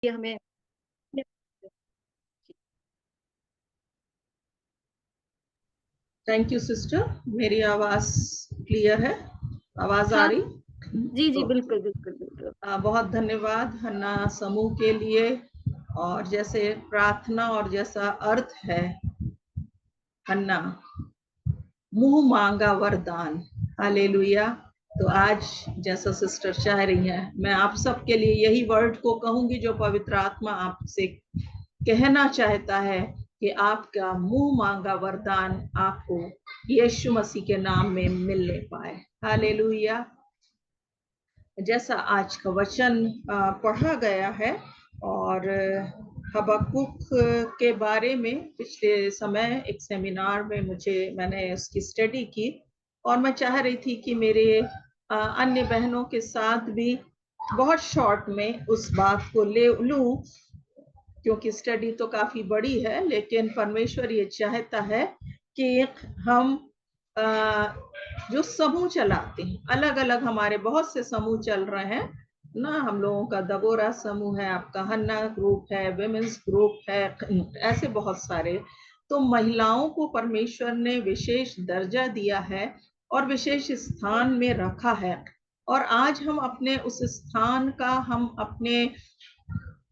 हमें। Thank you sister. मेरी आवाज क्लियर है? आवाज आ हाँ रही? जी जी, तो बिल्कुल बिल्कुल बिल्कुल। बहुत धन्यवाद हन्ना समूह के लिए। और जैसे प्रार्थना और जैसा अर्थ है हन्ना, मुंह मांगा वरदान। हालेलुया। तो आज जैसा सिस्टर चाह रही है, मैं आप सबके लिए यही वर्ड को कहूंगी जो पवित्र आत्मा आपसे कहना चाहता है कि आपका मुंह मांगा वरदान आपको यीशु मसीह के नाम में मिलने पाए। हालेलुया। जैसा आज का वचन पढ़ा गया है, और हबक्कुक के बारे में पिछले समय एक सेमिनार में मैंने उसकी स्टडी की, और मैं चाह रही थी कि मेरे अन्य बहनों के साथ भी बहुत शॉर्ट में उस बात को ले लूं, क्योंकि स्टडी तो काफी बड़ी है, लेकिन परमेश्वर ये चाहता है कि हम जो समूह चलाते हैं, अलग अलग हमारे बहुत से समूह चल रहे हैं ना। हम लोगों का दबोरा समूह है, आपका हन्ना ग्रुप है, विमेंस ग्रुप है, ऐसे बहुत सारे। तो महिलाओं को परमेश्वर ने विशेष दर्जा दिया है और विशेष स्थान में रखा है, और आज हम अपने उस स्थान का, हम अपने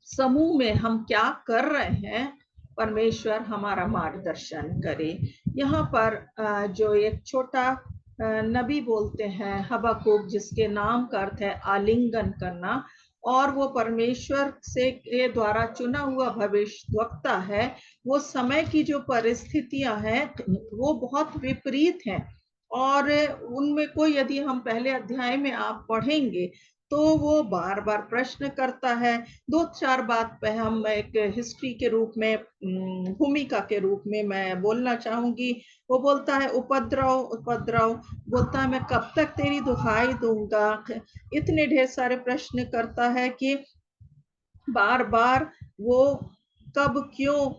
समूह में हम क्या कर रहे हैं, परमेश्वर हमारा मार्गदर्शन करे। यहाँ पर जो एक छोटा नबी बोलते हैं हबक्कुक, जिसके नाम का अर्थ है आलिंगन करना, और वो परमेश्वर से के द्वारा चुना हुआ भविष्यवक्ता है। वो समय की जो परिस्थितियां हैं वो बहुत विपरीत हैं, और उनमें को यदि हम पहले अध्याय में आप पढ़ेंगे तो वो बार बार प्रश्न करता है। दो चार बात पे हम एक हिस्ट्री के रूप में, भूमिका के रूप में मैं बोलना चाहूंगी। वो बोलता है उपद्रव उपद्रव, बोलता है मैं कब तक तेरी दुहाई दूंगा। इतने ढेर सारे प्रश्न करता है कि बार बार वो कब क्यों,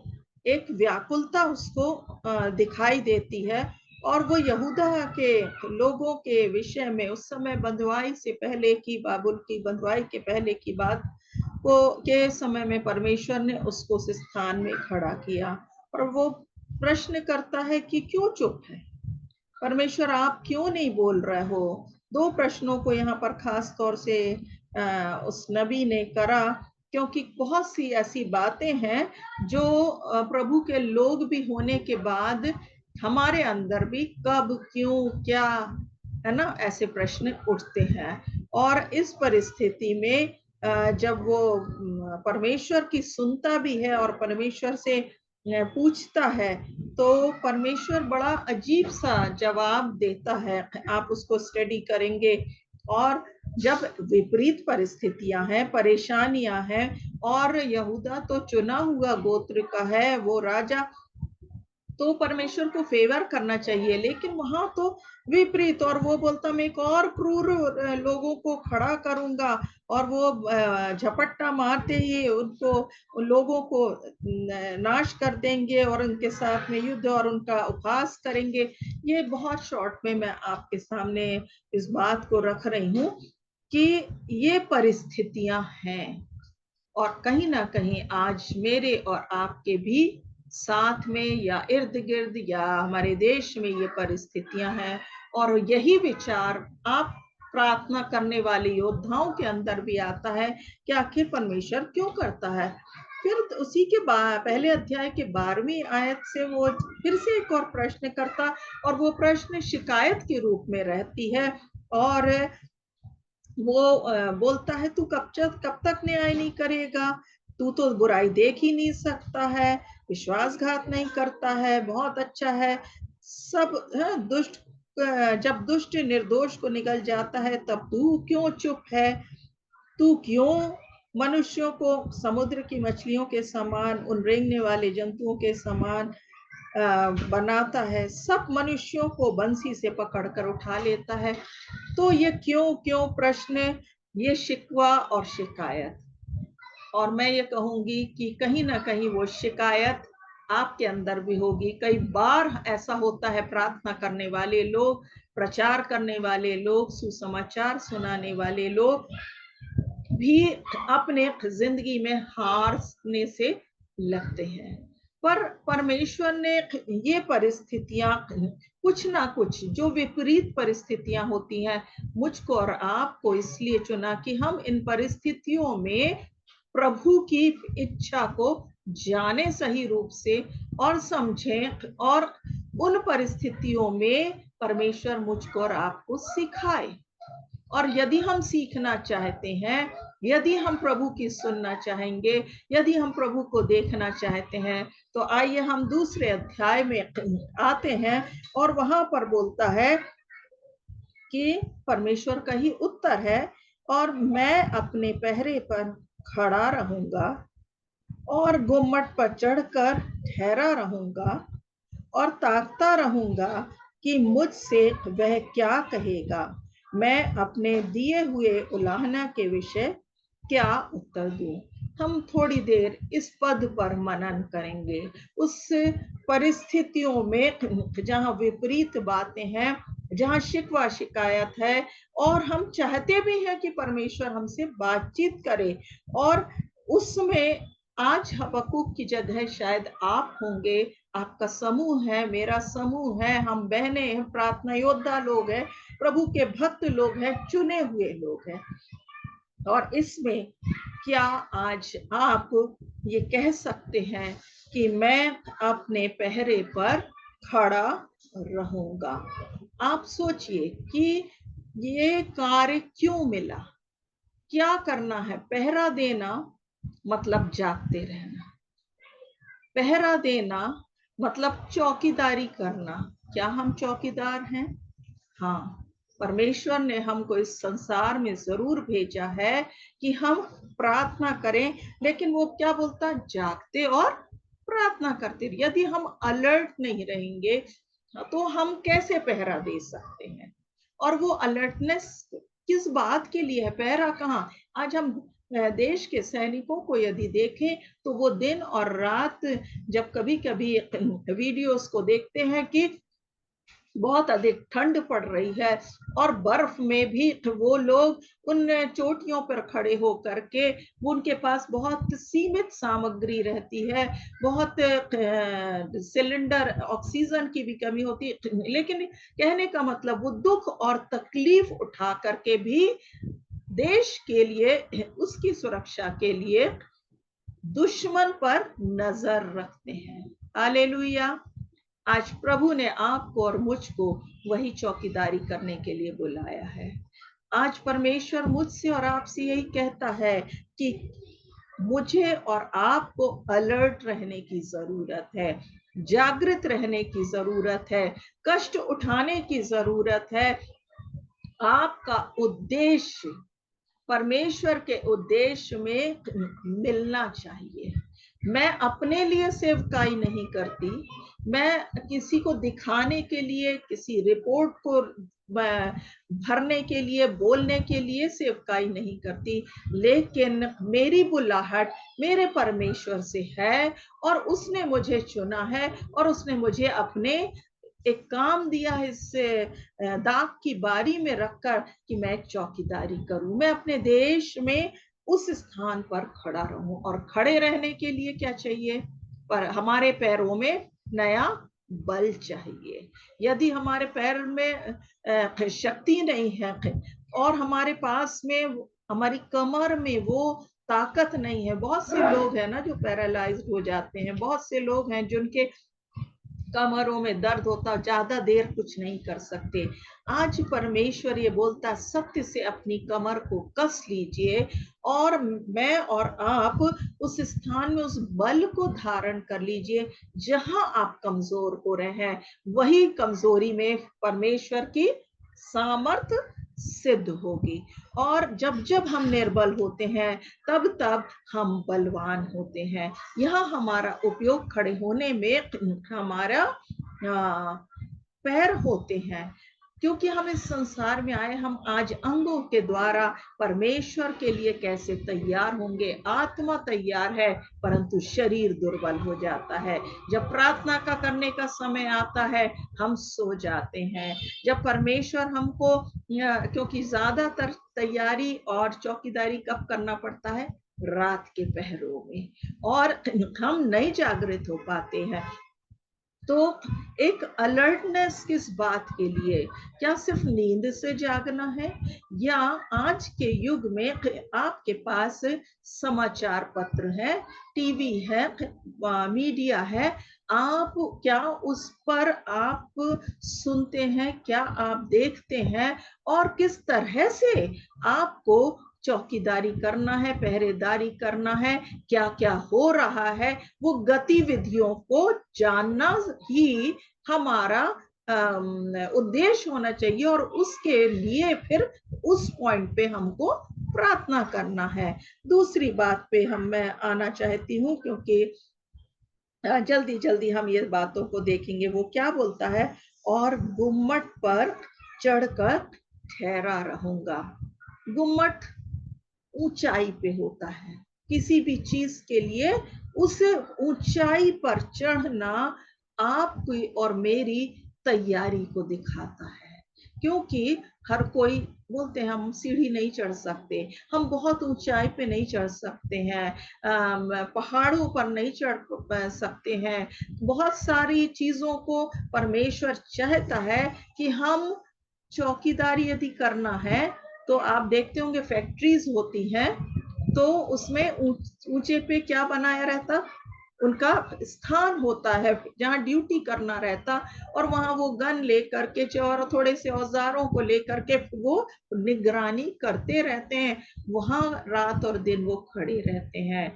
एक व्याकुलता उसको दिखाई देती है। और वो यहूदा के लोगों के विषय में उस समय बंधुआई से पहले की, बाबुल की बंधुआई के पहले की बात को के समय में परमेश्वर ने उसको उस स्थान में खड़ा किया, और वो प्रश्न करता है कि क्यों चुप है परमेश्वर, आप क्यों नहीं बोल रहे हो। दो प्रश्नों को यहाँ पर खास तौर से उस नबी ने करा, क्योंकि बहुत सी ऐसी बातें हैं जो प्रभु के लोग भी होने के बाद हमारे अंदर भी कब क्यों क्या, है ना, ऐसे प्रश्न उठते हैं। और इस परिस्थिति में जब वो परमेश्वर की सुनता भी है और परमेश्वर से पूछता है, तो परमेश्वर बड़ा अजीब सा जवाब देता है। आप उसको स्टडी करेंगे, और जब विपरीत परिस्थितियां हैं, परेशानियां हैं, और यहूदा तो चुना हुआ गोत्र का है, वो राजा, तो परमेश्वर को फेवर करना चाहिए, लेकिन वहां तो विपरीत। और वो बोलता मैं एक और क्रूर लोगों को खड़ा करूंगा, और वो झपट्टा मारते ही उनको, उन लोगों को नाश कर देंगे, और उनके साथ में युद्ध और उनका उपहास करेंगे। ये बहुत शॉर्ट में मैं आपके सामने इस बात को रख रही हूँ कि ये परिस्थितियां हैं, और कहीं ना कहीं आज मेरे और आपके भी साथ में या इर्द गिर्द या हमारे देश में ये परिस्थितियां हैं। और यही विचार आप प्रार्थना करने वाले योद्धाओं के अंदर भी आता है कि आखिर परमेश्वर क्यों करता है। फिर उसी के पहले अध्याय के 12वीं आयत से वो फिर से एक और प्रश्न करता, और वो प्रश्न शिकायत के रूप में रहती है। और वो बोलता है तू कब तक न्याय नहीं करेगा, तू तो बुराई देख ही नहीं सकता है, विश्वासघात नहीं करता है, बहुत अच्छा है सब, दुष्ट जब दुष्ट निर्दोष को निगल जाता है तब तू क्यों चुप है। तू क्यों मनुष्यों को समुद्र की मछलियों के समान, उन रेंगने वाले जंतुओं के समान बनाता है, सब मनुष्यों को बंसी से पकड़कर उठा लेता है। तो ये क्यों क्यों प्रश्न, ये शिकवा और शिकायत, और मैं ये कहूंगी कि कहीं ना कहीं वो शिकायत आपके अंदर भी होगी। कई बार ऐसा होता है, प्रार्थना करने वाले लोग, प्रचार करने वाले लोग, सुसमाचार सुनाने वाले लोग भी अपने जिंदगी में हारने से लगते हैं। पर परमेश्वर ने ये परिस्थितियां, कुछ ना कुछ जो विपरीत परिस्थितियां होती हैं, मुझको और आपको इसलिए चुना कि हम इन परिस्थितियों में प्रभु की इच्छा को जाने सही रूप से और समझें, और उन परिस्थितियों में परमेश्वर मुझको और आपको सिखाए। और यदि हम सीखना चाहते हैं, यदि हम प्रभु की सुनना चाहेंगे, यदि हम प्रभु को देखना चाहते हैं, तो आइए हम दूसरे अध्याय में आते हैं, और वहां पर बोलता है कि परमेश्वर का ही उत्तर है, और मैं अपने पहरे पर खड़ा रहूंगा और गुम्मट पर चढ़कर ठहरा रहूंगा और ताकता रहूंगा कि मुझसे वह क्या कहेगा। मैं अपने दिए हुए उलाहना के विषय क्या उत्तर दूं। हम थोड़ी देर इस पद पर मनन करेंगे। उस परिस्थितियों में जहां विपरीत बातें हैं, जहां शिकवा शिकायत है, और हम चाहते भी हैं कि परमेश्वर हमसे बातचीत करे, और उसमें आज हबक्कुक की जगह शायद आप होंगे, आपका समूह है, मेरा समूह है, हम बहने हैं, प्रार्थना योद्धा लोग हैं, प्रभु के भक्त लोग हैं, चुने हुए लोग हैं। और इसमें क्या आज आप ये कह सकते हैं कि मैं अपने पहरे पर खड़ा रहूंगा? आप सोचिए कि ये कार्य क्यों मिला, क्या करना है? पहरा देना मतलब जागते रहना, पहरा देना मतलब चौकीदारी करना। क्या हम चौकीदार हैं? हाँ, परमेश्वर ने हमको इस संसार में जरूर भेजा है कि हम प्रार्थना करें, लेकिन वो क्या बोलता? जागते और प्रार्थना करते। यदि हम अलर्ट नहीं रहेंगे तो हम कैसे पहरा दे सकते हैं? और वो अलर्टनेस किस बात के लिए है? पहरा कहाँ? आज हम देश के सैनिकों को यदि देखें तो वो दिन और रात, जब कभी कभी वीडियोस को देखते हैं कि बहुत अधिक ठंड पड़ रही है और बर्फ में भी वो लोग उन चोटियों पर खड़े होकर के, उनके पास बहुत सीमित सामग्री रहती है, बहुत सिलेंडर, ऑक्सीजन की भी कमी होती है, लेकिन कहने का मतलब वो दुख और तकलीफ उठा करके भी देश के लिए, उसकी सुरक्षा के लिए दुश्मन पर नजर रखते हैं। हालेलुया। आज प्रभु ने आपको और मुझको वही चौकीदारी करने के लिए बुलाया है। आज परमेश्वर मुझसे और आपसे यही कहता है कि मुझे और आपको अलर्ट रहने की जरूरत है, जागृत रहने की जरूरत है, कष्ट उठाने की जरूरत है। आपका उद्देश्य परमेश्वर के उद्देश्य में मिलना चाहिए। मैं अपने लिए सेवकाई नहीं करती, मैं किसी को दिखाने के लिए, किसी रिपोर्ट को भरने के लिए, बोलने के लिए सेवकाई नहीं करती, लेकिन मेरी बुलाहट मेरे परमेश्वर से है, और उसने मुझे चुना है, और उसने मुझे अपने एक काम दिया है इस दाग की बारी में रखकर कि मैं चौकीदारी करूं, मैं अपने देश में उस स्थान पर खड़ा रहूं। और खड़े रहने के लिए क्या चाहिए? पर हमारे पैरों में नया बल चाहिए। यदि हमारे पैर में शक्ति नहीं है, और हमारे पास में, हमारी कमर में वो ताकत नहीं है, बहुत से लोग हैं ना जो पैरालाइज्ड हो जाते हैं, बहुत से लोग हैं जिनके कमरों में दर्द होता, ज्यादा देर कुछ नहीं कर सकते। आज परमेश्वर ये बोलता, सत्य से अपनी कमर को कस लीजिए, और मैं और आप उस स्थान में उस बल को धारण कर लीजिए जहां आप कमजोर हो रहे हैं। वही कमजोरी में परमेश्वर की सामर्थ सिद्ध होगी, और जब जब हम निर्बल होते हैं तब तब हम बलवान होते हैं। यह हमारा उपयोग खड़े होने में हमारा पैर होते हैं। क्योंकि हम इस संसार में आए, हम आज अंगों के द्वारा परमेश्वर के लिए कैसे तैयार होंगे। आत्मा तैयार है परंतु शरीर दुर्बल हो जाता है। जब प्रार्थना का करने का समय आता है हम सो जाते हैं। जब परमेश्वर हमको, क्योंकि ज्यादातर तैयारी और चौकीदारी कब करना पड़ता है? रात के पहरों में, और हम नहीं जागृत हो पाते हैं। तो एक अलर्टनेस किस बात के लिए? क्या सिर्फ नींद से जागना है? या आज के युग में आपके पास समाचार पत्र है, टीवी है, मीडिया है, आप क्या उस पर आप सुनते हैं, क्या आप देखते हैं, और किस तरह से आपको चौकीदारी करना है, पहरेदारी करना है, क्या क्या हो रहा है, वो गतिविधियों को जानना ही हमारा उद्देश्य होना चाहिए। और उसके लिए फिर उस पॉइंट पे हमको प्रार्थना करना है। दूसरी बात पे मैं आना चाहती हूँ, क्योंकि जल्दी जल्दी हम ये बातों को देखेंगे। वो क्या बोलता है? और गुम्मट पर चढ़कर ठहरा रहूंगा। गुम्मट ऊंचाई पे होता है। किसी भी चीज के लिए उस ऊंचाई पर चढ़ना आपकी और मेरी तैयारी को दिखाता है। क्योंकि हर कोई बोलते हैं हम सीढ़ी नहीं चढ़ सकते, हम बहुत ऊंचाई पे नहीं चढ़ सकते हैं, पहाड़ों पर नहीं चढ़ सकते हैं। बहुत सारी चीजों को परमेश्वर चाहता है कि हम चौकीदारी यदि करना है, तो आप देखते होंगे फैक्ट्रीज होती हैं, तो उसमें ऊंचे पे क्या बनाया रहता? उनका स्थान होता है जहां ड्यूटी करना रहता, और वहां वो गन लेकर के और थोड़े से औजारों को लेकर के वो निगरानी करते रहते हैं। वहां रात और दिन वो खड़े रहते हैं।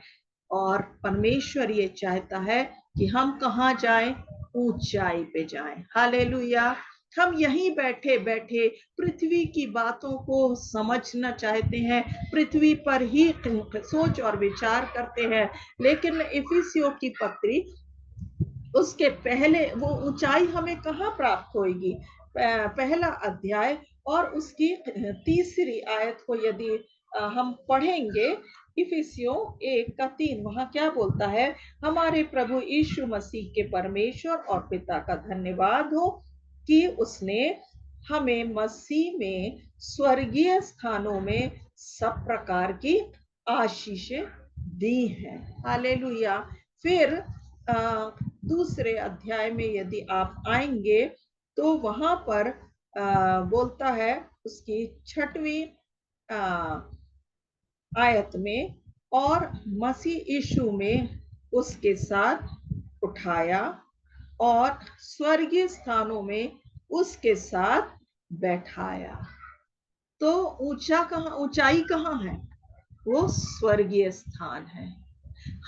और परमेश्वर ये चाहता है कि हम कहाँ जाएं? ऊंचाई पे जाएं। हालेलुया। हम यहीं बैठे बैठे पृथ्वी की बातों को समझना चाहते हैं, पृथ्वी पर ही सोच और विचार करते हैं। लेकिन इफिसियों की पत्री, उसके पहले वो ऊंचाई हमें कहाँ प्राप्त होगी? पहला अध्याय और उसकी तीसरी आयत को यदि हम पढ़ेंगे, इफिसियों 1:3, वहां क्या बोलता है? हमारे प्रभु यीशु मसीह के परमेश्वर और पिता का धन्यवाद हो कि उसने हमें मसीह में स्वर्गीय स्थानों में सब प्रकार की आशीषें दी हैं। हालेलुया। फिर दूसरे अध्याय में यदि आप आएंगे तो वहां पर बोलता है उसकी 6वीं आयत में, और मसीह यीशु में उसके साथ उठाया और स्वर्गीय स्थानों में उसके साथ बैठाया। तो ऊंचाई कहाँ है? वो स्वर्गीय स्थान है।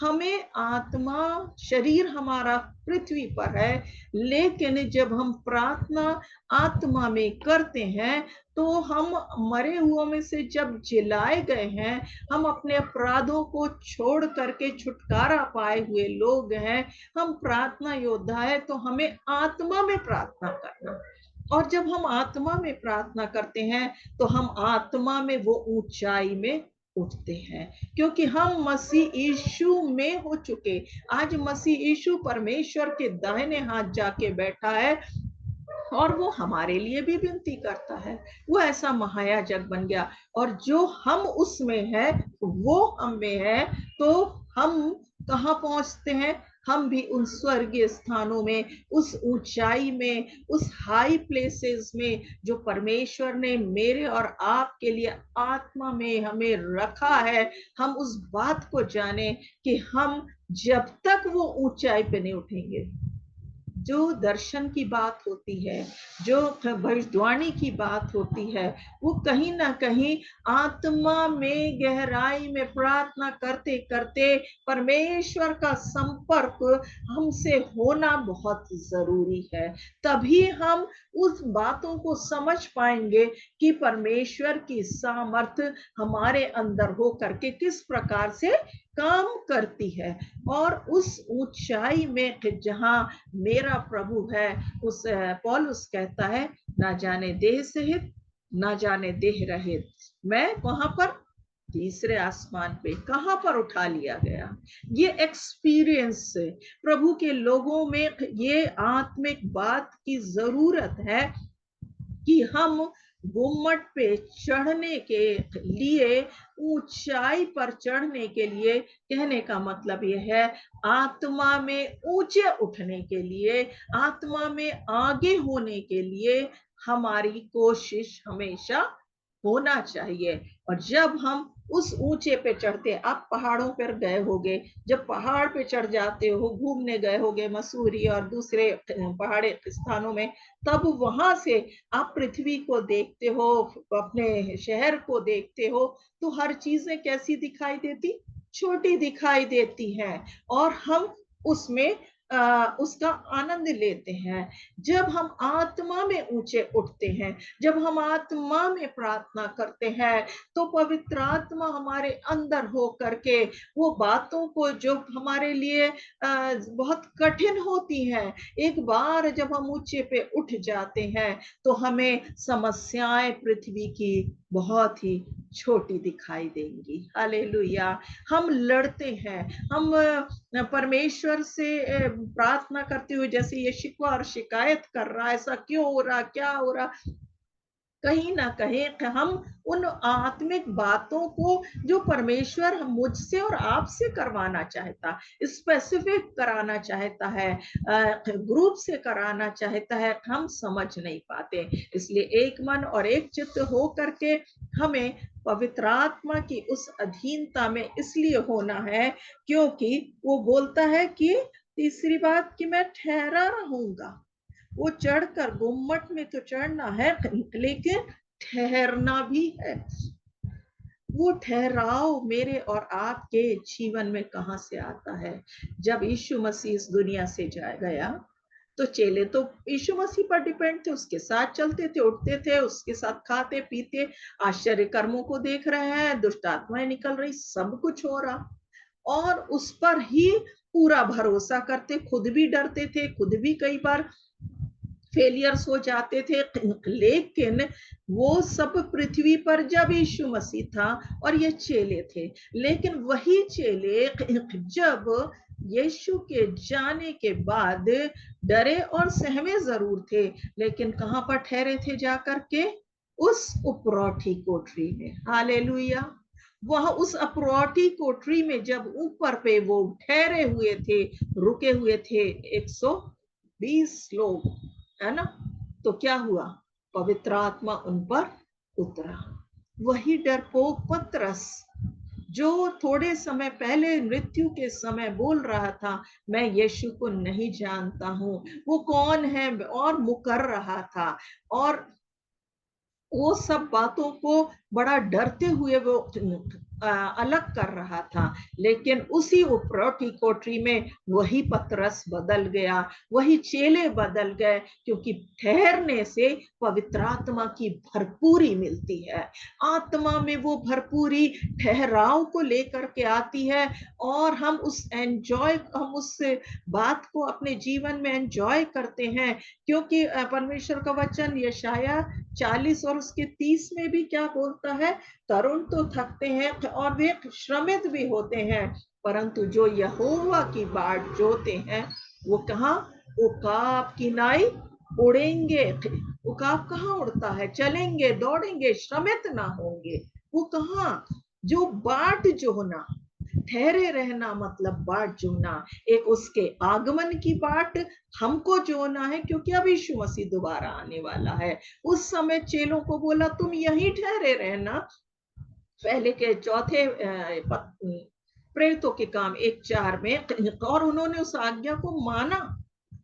हमें आत्मा, शरीर हमारा पृथ्वी पर है, लेकिन जब हम प्रार्थना आत्मा में करते हैं तो हम मरे हुओं में से जब जिलाए गए हैं, हम अपने अपराधों को छोड़ करके छुटकारा पाए हुए लोग हैं, हम प्रार्थना योद्धा है, तो हमें आत्मा में प्रार्थना करना। और जब हम आत्मा में प्रार्थना करते हैं तो हम आत्मा में वो ऊंचाई में उठते हैं, क्योंकि हम मसीह यीशु में हो चुके। आज मसीह यीशु परमेश्वर के दाहिने हाथ जाके बैठा है और वो हमारे लिए भी विनती करता है। वो ऐसा महायाजक बन गया, और जो हम उसमें है वो हम में है, तो हम कहाँ पहुंचते हैं? हम भी उन स्वर्गीय स्थानों में, उस ऊंचाई में, उस हाई प्लेसेस में जो परमेश्वर ने मेरे और आपके लिए आत्मा में हमें रखा है, हम उस बात को जाने कि हम जब तक वो ऊंचाई पे नहीं उठेंगे, जो दर्शन की बात होती है, जो भविष्यवाणी की बात होती है, वो कहीं ना कहीं आत्मा में गहराई में प्रार्थना करते करते परमेश्वर का संपर्क हमसे होना बहुत जरूरी है। तभी हम उस बातों को समझ पाएंगे कि परमेश्वर की सामर्थ हमारे अंदर हो करके किस प्रकार से काम करती है। और उस ऊंचाई में जहां मेरा प्रभु है, उस पौलुस कहता है, ना जाने देह सहित ना जाने देह रहित मैं वहां पर तीसरे आसमान पे कहां पर उठा लिया गया। ये एक्सपीरियंस से प्रभु के लोगों में ये आत्मिक बात की जरूरत है कि हम गुम्मट पे चढ़ने के लिए, ऊंचाई पर चढ़ने के लिए, कहने का मतलब यह है आत्मा में ऊंचे उठने के लिए, आत्मा में आगे होने के लिए हमारी कोशिश हमेशा होना चाहिए। और जब हम उस ऊंचे पे चढ़ते, आप पहाड़ों पर गए होगे, जब पहाड़ पे चढ़ जाते हो, घूमने गए होगे मसूरी और दूसरे पहाड़ी स्थानों में, तब वहां से आप पृथ्वी को देखते हो, अपने शहर को देखते हो, तो हर चीजें कैसी दिखाई देती, छोटी दिखाई देती हैं। और हम उसमें उसका आनंद लेते हैं। जब हम आत्मा में ऊंचे उठते हैं, जब हम आत्मा में प्रार्थना करते हैं, तो पवित्र आत्मा हमारे अंदर हो करके वो बातों को जो हमारे लिए बहुत कठिन होती हैं, एक बार जब हम ऊंचे पे उठ जाते हैं तो हमें समस्याएं पृथ्वी की बहुत ही छोटी दिखाई देंगी। हालेलुया। हम लड़ते हैं, हम परमेश्वर से प्रार्थना करते हुए जैसे ये शिकवा और शिकायत कर रहा है, ऐसा क्यों हो रहा, क्या हो रहा, कहीं ना कहीं हम उन आत्मिक बातों को जो परमेश्वर मुझसे और आपसे करवाना चाहता, स्पेसिफिक कराना चाहता है, ग्रुप से कराना चाहता है, हम समझ नहीं पाते। इसलिए एक मन और एक चित्त हो करके हमें पवित्र आत्मा की उस अधीनता में इसलिए होना है क्योंकि वो बोलता है कि तीसरी बात कि मैं ठहरा रहूंगा। वो चढ़कर गुम्मट में तो चढ़ना है, लेकिन ठहरना भी है। वो ठहराव मेरे और आपके जीवन में कहां से आता है? जब यीशु मसीह इस दुनिया से गया तो चेले तो यीशु मसीह पर डिपेंड थे, उसके साथ चलते थे, उठते थे, उसके साथ खाते पीते, आश्चर्य कर्मों को देख रहे हैं, दुष्ट आत्माएं निकल रही, सब कुछ हो रहा, और उस पर ही पूरा भरोसा करते, खुद भी डरते थे, खुद भी कई बार फेलियर्स हो जाते थे। लेकिन वो सब पृथ्वी पर जब यीशु मसीह था और ये चेले थे, लेकिन वही चेले जब यीशु के जाने के बाद डरे और सहमे जरूर थे, लेकिन कहां पर ठहरे थे जाकर के? उस उपरौठी कोठरी में। हालेलुया। वह उस अपरौठी कोठरी में जब ऊपर पे वो ठहरे हुए थे, रुके हुए थे 120 लोग, है ना, तो क्या हुआ? पवित्र आत्मा उन पर उतरा। वही डरपोक पतरस जो थोड़े समय पहले मृत्यु के समय बोल रहा था मैं यीशु को नहीं जानता हूं, वो कौन है, और मुकर रहा था, और वो सब बातों को बड़ा डरते हुए वो अलग कर रहा था। लेकिन उसी उपरौठी कोठरी में वही पतरस बदल गया, वही चेले बदल गए, क्योंकि ठहरने से पवित्र आत्मा की भरपूरी मिलती है। आत्मा में वो भरपूरी ठहराव को लेकर के आती है, और हम उस बात को अपने जीवन में एंजॉय करते हैं। क्योंकि परमेश्वर का वचन यशाया 40 और उसके 30 में भी क्या बोलता है? तरुण तो थकते हैं और वे श्रमित भी होते हैं, परंतु जो यहोवा की बाट जोते हैं वो कहाँ? उकाब की नाई उड़ेंगे। उकाब कहाँ उड़ता है? चलेंगे, दौड़ेंगे, श्रमित ना होंगे। वो कहाँ? जो बाट जोना, ठहरे रहना मतलब बाट जोना, एक उसके आगमन की बाट हमको जोना है, क्योंकि अब यीशु मसीह दोबारा आने वाला है। उस समय चेलों को बोला तुम यहीं ठहरे रहना। पहले के चौथे प्रेरितों के काम 1:4 में, और उन्होंने उस आज्ञा को माना,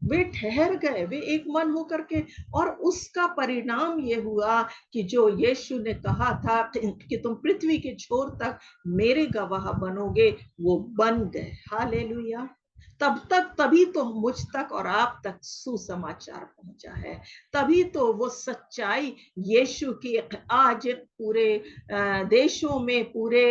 वे ठहर गए, वे एक मन होकर के, और उसका परिणाम ये हुआ कि जो यीशु ने कहा था कि तुम पृथ्वी के छोर तक मेरे गवाह बनोगे, वो बन गए। हालेलुया। तभी तो मुझ तक और आप तक सुसमाचार पहुंचा है। तभी तो वो सच्चाई यीशु की आज पूरे देशों में, पूरे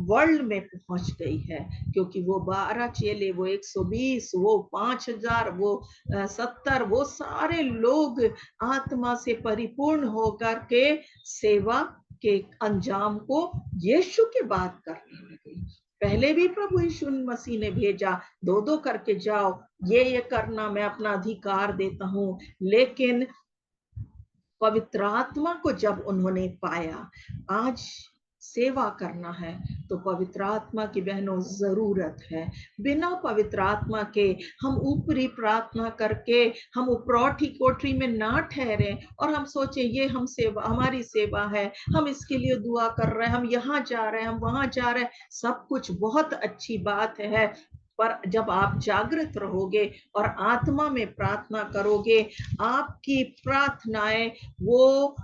वर्ल्ड में पहुंच गई है, क्योंकि वो 12 चेले, वो 120, वो 5000, वो 70, वो सारे लोग आत्मा से परिपूर्ण होकर के सेवा के अंजाम को यीशु की बात करने लगे। पहले भी प्रभु यीशु मसीह ने भेजा, दो दो करके जाओ, ये करना, मैं अपना अधिकार देता हूं। लेकिन पवित्र आत्मा को जब उन्होंने पाया, आज सेवा करना है तो पवित्र आत्मा की बहनों जरूरत है। बिना पवित्र आत्मा के हम ऊपरी प्रार्थना करके हम उपरौठी कोठरी में ना ठहरे और हम सोचे ये हम सेवा, हमारी सेवा है, हम इसके लिए दुआ कर रहे हैं, हम यहाँ जा रहे हैं, हम वहां जा रहे हैं। सब कुछ बहुत अच्छी बात है, पर जब आप जागृत रहोगे और आत्मा में प्रार्थना करोगे, आपकी प्रार्थनाएं वो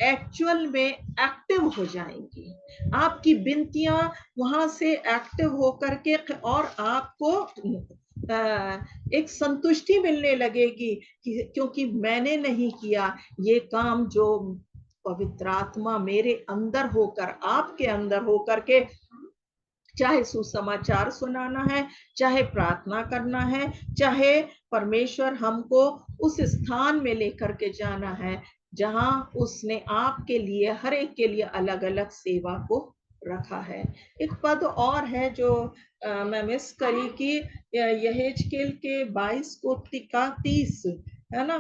एक्चुअल में एक्टिव हो जाएंगी। आपकी विनतियां वहां से एक्टिव होकर के और आपको एक संतुष्टि मिलने लगेगी क्योंकि मैंने नहीं किया ये काम, जो पवित्र आत्मा मेरे अंदर होकर, आपके अंदर होकर के, चाहे सुसमाचार सुनाना है, चाहे प्रार्थना करना है, चाहे परमेश्वर हमको उस स्थान में लेकर के जाना है जहां उसने आपके लिए, हर एक के लिए अलग अलग सेवा को रखा है। एक पद और है जो मैं मिस करी कि यहेजकेल के 22 को 30 है ना,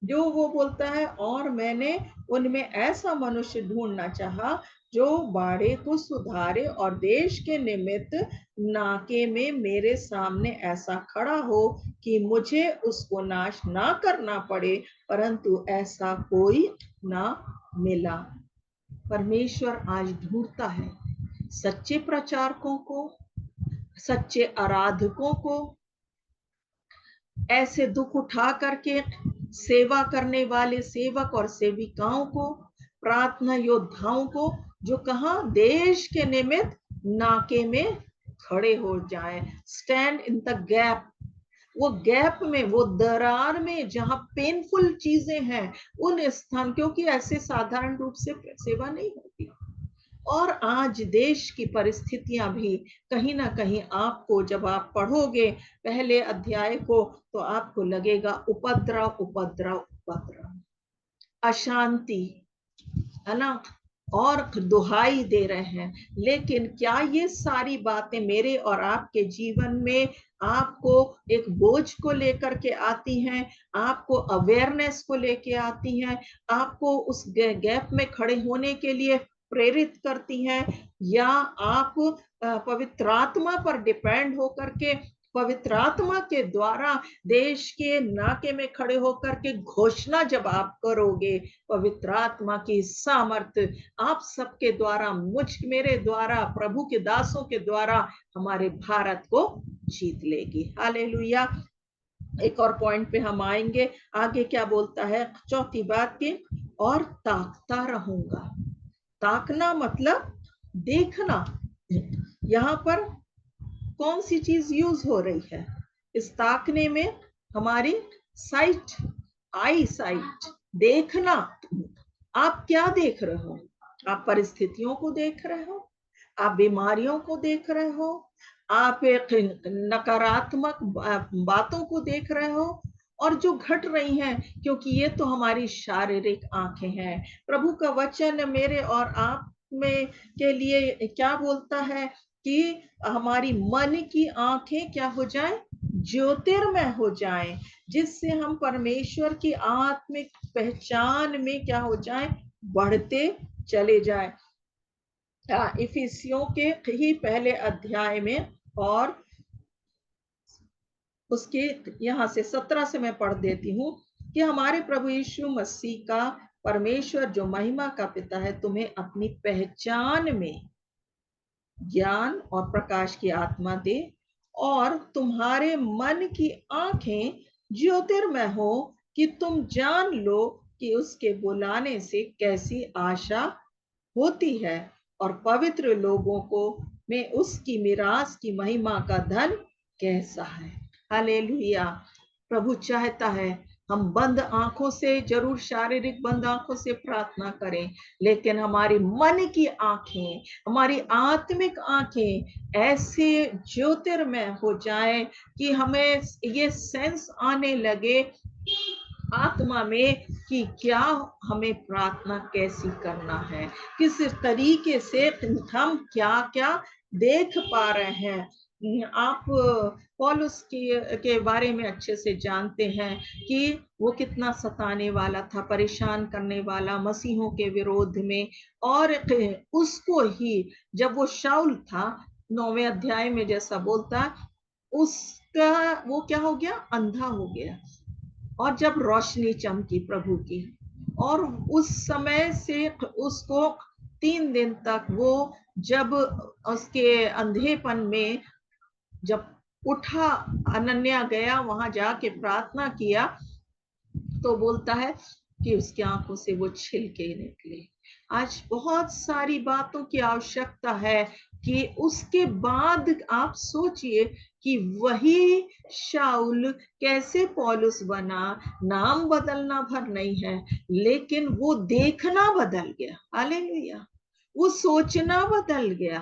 जो वो बोलता है, और मैंने उनमें ऐसा मनुष्य ढूंढना चाहा जो बाड़े को सुधारे और देश के निमित्त नाके में मेरे सामने ऐसा खड़ा हो कि मुझे उसको नाश ना करना पड़े, परंतु ऐसा कोई ना मिला। परमेश्वर आज ढूंढता है सच्चे प्रचारकों को, सच्चे आराधकों को, ऐसे दुख उठा करके सेवा करने वाले सेवक और सेविकाओं को, प्रार्थना योद्धाओं को, जो कहां देश के निमित्त नाके में खड़े हो जाए, स्टैंड इन द गैप। वो गैप में, वो दरार में जहां पेनफुल चीजें हैं, उन स्थान, क्योंकि ऐसे साधारण रूप से सेवा नहीं होती। और आज देश की परिस्थितियां भी कहीं ना कहीं, आपको जब आप पढ़ोगे पहले अध्याय को तो आपको लगेगा उपद्रव उपद्रव उपद्रव, अशांति, है ना, और दुहाई दे रहे हैं। लेकिन क्या ये सारी बातें मेरे और आपके जीवन में आपको एक बोझ को लेकर के आती हैं, आपको अवेयरनेस को लेके आती हैं, आपको उस गैप में खड़े होने के लिए प्रेरित करती हैं, या आप पवित्र आत्मा पर डिपेंड होकर के, पवित्र आत्मा के द्वारा देश के नाके में खड़े होकर के घोषणा जब आप करोगे, पवित्र आत्मा की सामर्थ्य आप सबके द्वारा, मेरे द्वारा, प्रभु के दासों के द्वारा हमारे भारत को जीत लेगी। हालेलुया। एक और पॉइंट पे हम आएंगे, आगे क्या बोलता है, चौथी बात की, और ताकता रहूंगा। ताकना मतलब देखना। यहाँ पर कौन सी चीज यूज हो रही है इस ताकने में? हमारी साइट, आई साइट, देखना। आप क्या देख रहे हो? आप परिस्थितियों को देख रहे हो, आप बीमारियों को देख रहे हो, आप एक नकारात्मक बातों को देख रहे हो और जो घट रही हैं, क्योंकि ये तो हमारी शारीरिक आंखें हैं। प्रभु का वचन मेरे और आप में के लिए क्या बोलता है कि हमारी मन की आंखें क्या हो जाएं? ज्योतिर्मय हो जाएं, जिससे हम परमेश्वर की आत्मिक पहचान में क्या हो जाएं? बढ़ते चले जाएं। इफिसियों के ही पहले अध्याय में, और उसके यहां से 17 से मैं पढ़ देती हूं कि हमारे प्रभु यीशु मसीह का परमेश्वर जो महिमा का पिता है, तुम्हें अपनी पहचान में ज्ञान और प्रकाश की आत्मा दे, और तुम्हारे मन की आंखें ज्योतिर्मय हो कि तुम जान लो कि उसके बुलाने से कैसी आशा होती है, और पवित्र लोगों को में उसकी मिरास की महिमा का धन कैसा है। हालेलुया। प्रभु चाहता है हम बंद आंखों से, जरूर शारीरिक बंद आंखों से प्रार्थना करें, लेकिन हमारी मन की आंखें, हमारी आत्मिक आंखें ऐसे ज्योतिर्मय हो जाए कि हमें ये सेंस आने लगे आत्मा में कि क्या हमें प्रार्थना कैसी करना है, किस तरीके से हम क्या क्या देख पा रहे हैं। आप पौलुस के बारे में अच्छे से जानते हैं कि वो कितना सताने वाला था, परेशान करने वाला मसीहों के विरोध में। और उसको ही जब वो शाऊल था 9वें अध्याय में जैसा बोलता, उसका वो क्या हो गया, अंधा हो गया। और जब रोशनी चमकी प्रभु की, और उस समय से उसको 3 दिन तक वो जब उसके अंधेपन में जब उठा, अनन्या गया वहां जाके प्रार्थना किया, तो बोलता है कि उसकी आंखों से वो छिलके निकले। आज बहुत सारी बातों की आवश्यकता है कि उसके बाद आप सोचिए कि वही शाऊल कैसे पौलुस बना। नाम बदलना भर नहीं है, लेकिन वो देखना बदल गया। हालेलुया। वो सोचना बदल गया।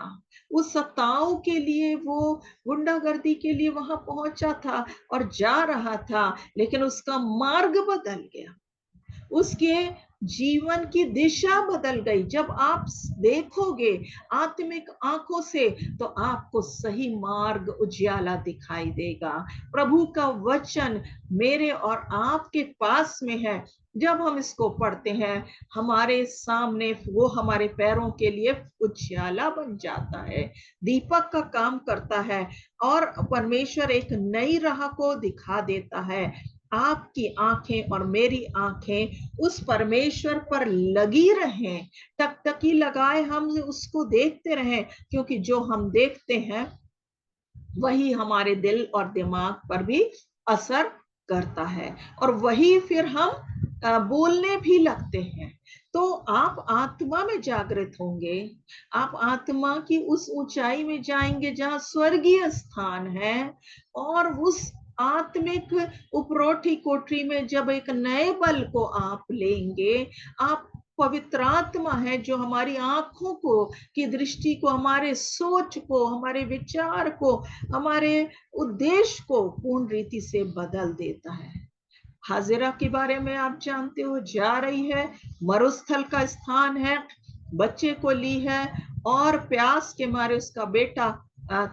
वो सताओं के लिए, वो गुंडागर्दी के लिए वहां पहुंचा था और जा रहा था, लेकिन उसका मार्ग बदल गया, उसके जीवन की दिशा बदल गई। जब आप देखोगे आत्मिक आंखों से, तो आपको सही मार्ग उजियाला दिखाई देगा। प्रभु का वचन मेरे और आपके पास में है। जब हम इसको पढ़ते हैं, हमारे सामने वो हमारे पैरों के लिए उजियाला बन जाता है, दीपक का काम करता है, और परमेश्वर एक नई राह को दिखा देता है। आपकी आंखें और मेरी आंखें उस परमेश्वर पर लगी रहें, टकटकी लगाए हम उसको देखते रहें, क्योंकि जो हम देखते हैं वही हमारे दिल और दिमाग पर भी असर करता है, और वही फिर हम बोलने भी लगते हैं। तो आप आत्मा में जागृत होंगे, आप आत्मा की उस ऊंचाई में जाएंगे जहां स्वर्गीय स्थान है, और उस आत्मिक उपरोठी कोठरी में जब एक नए बल को आप लेंगे, आप पवित्र आत्मा है जो हमारी आंखों को, की दृष्टि को, हमारे सोच को, हमारे विचार को, हमारे उद्देश्य को पूर्ण रीति से बदल देता है। हाजिरा के बारे में आप जानते हो, जा रही है, मरुस्थल का स्थान है, बच्चे को ली है, और प्यास के मारे उसका बेटा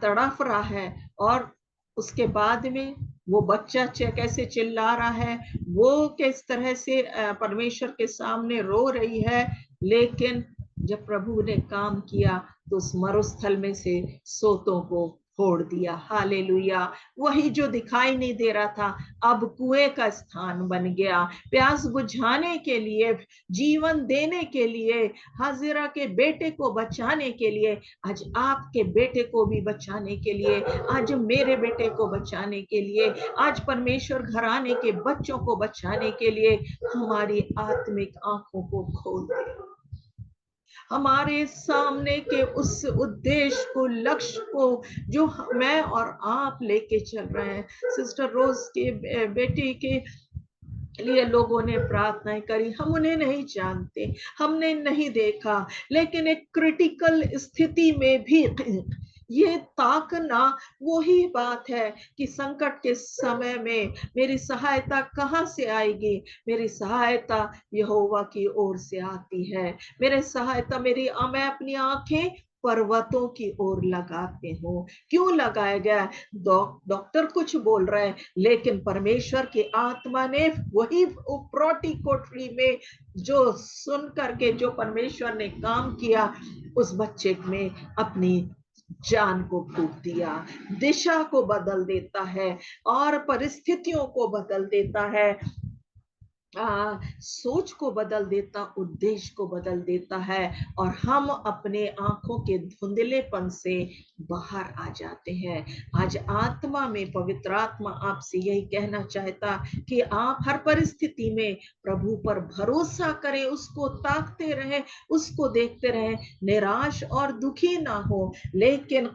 तड़फ रहा है, और उसके बाद में वो बच्चा कैसे चिल्ला रहा है, वो किस तरह से परमेश्वर के सामने रो रही है। लेकिन जब प्रभु ने काम किया तो उस मरुस्थल में से सोतों को फोड़ दिया। हालेलुया। वही जो दिखाई नहीं दे रहा था, अब कुएं का स्थान बन गया। प्यास बुझाने के लिए, जीवन देने के लिए, हाजिरा के बेटे को बचाने के लिए, आज आपके बेटे को भी बचाने के लिए, आज मेरे बेटे को बचाने के लिए, आज परमेश्वर घराने के बच्चों को बचाने के लिए हमारी आत्मिक आंखों को खोल दे, हमारे सामने के उस उद्देश्य को, लक्ष्य को जो मैं और आप लेके चल रहे हैं। सिस्टर रोज के बेटी के लिए लोगों ने प्रार्थनाएं करी, हम उन्हें नहीं जानते, हमने नहीं देखा, लेकिन एक क्रिटिकल स्थिति में भी ये ताकना वही बात है कि संकट के समय में मेरी सहायता कहां से आएगी। मेरी सहायता यहोवा की ओर से आती है। मेरे सहायता मैं अपनी आंखें पर्वतों की ओर लगाते हूँ। क्यों लगाया गया? डॉक्टर कुछ बोल रहे हैं, लेकिन परमेश्वर की आत्मा ने वही उपरोटी कोठरी में जो सुन करके, जो परमेश्वर ने काम किया, उस बच्चे में अपनी जान को फूंक दिया, दिशा को बदल देता है और परिस्थितियों को बदल देता है। सोच को बदल देता, उद्देश्य को बदल देता है, और हम अपने आंखों के धुंधलेपन से बाहर आ जाते हैं। आज आत्मा में पवित्र आत्मा आपसे यही कहना चाहता कि आप हर परिस्थिति में प्रभु पर भरोसा करें, उसको ताकते रहें, उसको देखते रहें, निराश और दुखी ना हो। लेकिन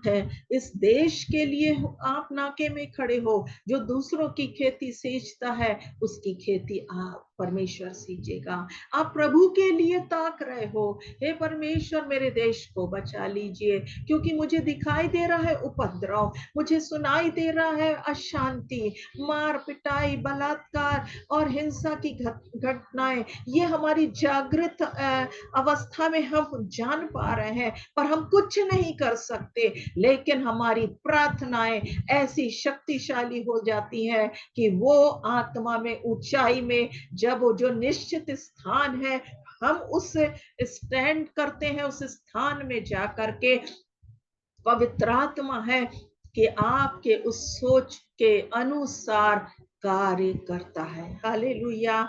इस देश के लिए आप नाके में खड़े हो, जो दूसरों की खेती सींचता है उसकी खेती आप परमेश्वर सींचेगा। आप प्रभु के लिए ताक रहे हो, हे परमेश्वर मेरे देश को बचा लीजिए, क्योंकि मुझे दिखाई दे रहा है उपद्रव, मुझे सुनाई दे रहा है अशांति, मार पिटाई, बलात्कार और हिंसा की घटनाएं। ये हमारी जागृत अवस्था में हम जान पा रहे हैं, पर हम कुछ नहीं कर सकते। लेकिन हमारी प्रार्थनाएं ऐसी शक्तिशाली हो जाती हैं कि वो आत्मा में ऊंचाई में जब वो जो निश्चित स्थान है, हम उस स्टैंड करते हैं, उस स्थान में जाकर के पवित्र आत्मा है कि आपके उस सोच के अनुसार कार्य करता है। हालेलुया।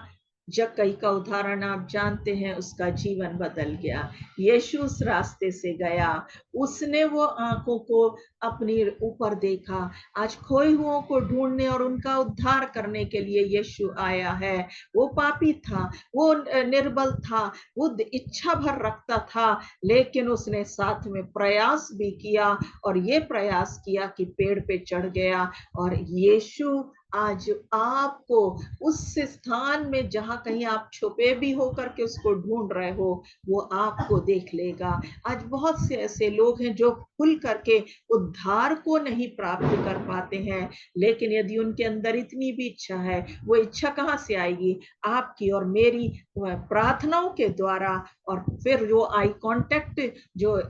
जक्कई का उदाहरण आप जानते हैं, उसका जीवन बदल गया। यीशु उस रास्ते से गया, उसने वो आंखों को अपनी ऊपर देखा। आज खोए हुओं को ढूंढने और उनका उद्धार करने के लिए यीशु आया है। वो पापी था, वो निर्बल था, वो इच्छा भर रखता था, लेकिन उसने साथ में प्रयास भी किया, और ये प्रयास किया कि पेड़ पे चढ़ गया। और यीशु आज आपको उस स्थान में जहां कहीं आप छुपे भी होकर के उसको ढूंढ रहे हो, वो आपको देख लेगा। आज बहुत से ऐसे लोग हैं जो खुल करके उद्धार को नहीं प्राप्त कर पाते हैं, लेकिन यदि उनके अंदर इतनी भी इच्छा है, वो इच्छा कहां से आएगी? आपकी और मेरी प्रार्थनाओं के द्वारा। और फिर जो आई कांटेक्ट जो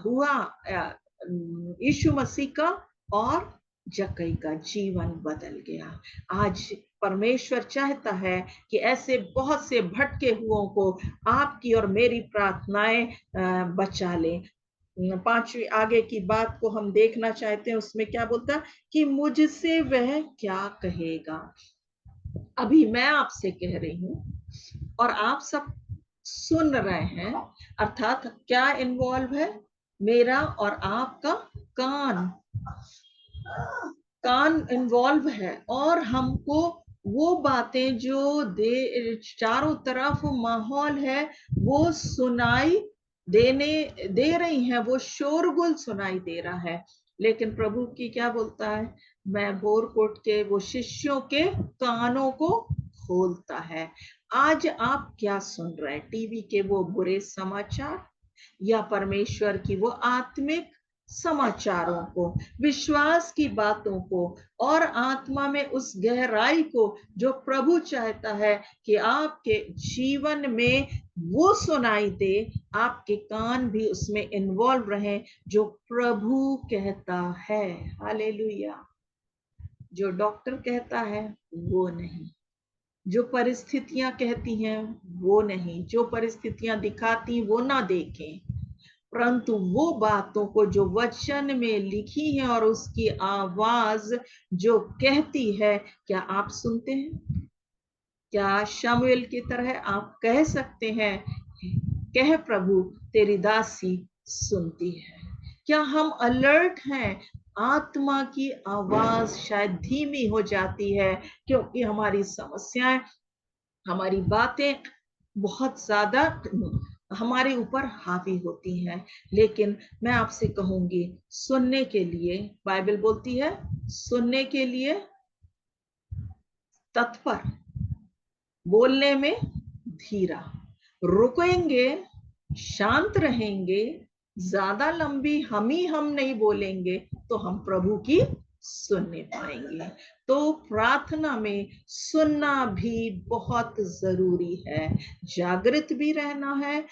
हुआ यीशु मसीह का, और जक्कई का जीवन बदल गया। आज परमेश्वर चाहता है कि ऐसे बहुत से भटके हुओं को आपकी और मेरी प्रार्थनाएं बचा ले। पांचवी आगे की बात को हम देखना चाहते हैं, उसमें क्या बोलता है कि मुझसे वह क्या कहेगा। अभी मैं आपसे कह रही हूं और आप सब सुन रहे हैं, अर्थात क्या इन्वॉल्व है? मेरा और आपका कान, कान इन्वॉल्व है। और हमको वो बातें जो चारों तरफ माहौल है वो सुनाई दे रही हैं, वो शोरगुल सुनाई दे रहा है। लेकिन प्रभु की क्या बोलता है? मैं बोरकोट के वो शिष्यों के कानों को खोलता है। आज आप क्या सुन रहे हैं? टीवी के वो बुरे समाचार, या परमेश्वर की वो आत्मिक समाचारों को, विश्वास की बातों को, और आत्मा में उस गहराई को जो प्रभु चाहता है कि आपके जीवन में वो सुनाई दे, आपके कान भी उसमें इन्वॉल्व रहे, जो प्रभु कहता है। हालेलुया। जो डॉक्टर कहता है वो नहीं, जो परिस्थितियां कहती हैं वो नहीं, जो परिस्थितियां दिखाती वो ना देखें, परंतु वो बातों को जो वचन में लिखी है और उसकी आवाज जो कहती है। क्या आप सुनते हैं? क्या शमूएल की तरह आप कह सकते हैं, कह प्रभु तेरी दासी सुनती है? क्या हम अलर्ट हैं? आत्मा की आवाज शायद धीमी हो जाती है, क्योंकि हमारी समस्याएं, हमारी बातें बहुत ज्यादा हमारे ऊपर हावी होती हैं। लेकिन मैं आपसे कहूंगी, सुनने के लिए, बाइबल बोलती है सुनने के लिए तत्पर, बोलने में धीरा। रुकेंगे, शांत रहेंगे, ज्यादा लंबी हम नहीं बोलेंगे, तो हम प्रभु की सुन नहीं पाएंगे। तो प्रार्थना में सुनना भी बहुत जरूरी है। जागृत भी रहना है,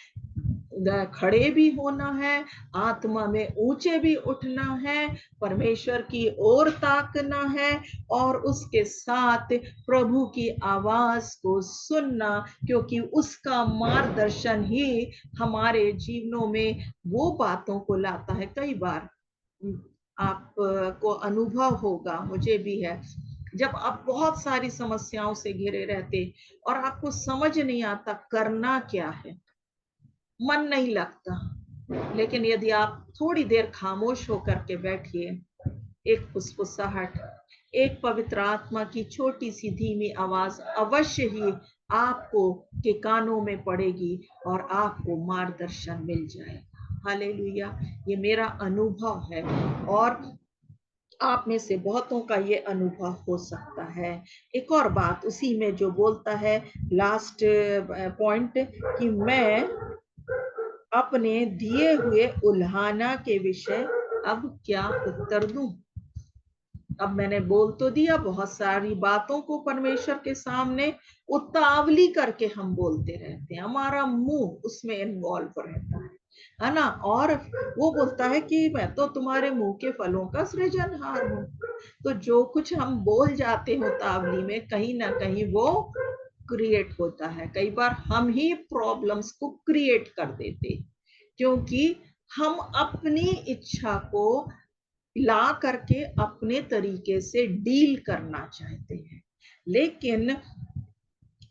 खड़े भी होना है, आत्मा में ऊंचे भी उठना है, परमेश्वर की ओर ताकना है, और उसके साथ प्रभु की आवाज को सुनना, क्योंकि उसका मार्गदर्शन ही हमारे जीवनों में वो बातों को लाता है। कई बार आपको अनुभव होगा, मुझे भी है, जब आप बहुत सारी समस्याओं से घिरे रहते और आपको समझ नहीं आता करना क्या है, मन नहीं लगता, लेकिन यदि आप थोड़ी देर खामोश होकर के बैठिए, एक फुसफुसाहट, एक पवित्र आत्मा की छोटी सी धीमी आवाज अवश्य ही आपको के कानों में पड़ेगी और आपको मार्गदर्शन मिल जाएगा। हालेलुया। ये मेरा अनुभव है और आप में से बहुतों का ये अनुभव हो सकता है। एक और बात उसी में जो बोलता है लास्ट पॉइंट, कि मैं अपने दिए हुए उल्हाना के विषय अब क्या उत्तर दूं। अब मैंने बोल तो दिया, बहुत सारी बातों को परमेश्वर के सामने उतावली करके हम बोलते रहते हैं, हमारा मुंह उसमें इन्वॉल्व रहता है ना। और वो बोलता है कि मैं तो तुम्हारे मुंह के फलों का सृजनहार हूं। तो जो कुछ हम बोल जाते हैं उतावली में, कहीं ना कहीं वो क्रिएट होता है। कई बार हम ही प्रॉब्लम्स को क्रिएट कर देते, क्योंकि हम अपनी इच्छा को ला करके अपने तरीके से डील करना चाहते हैं। लेकिन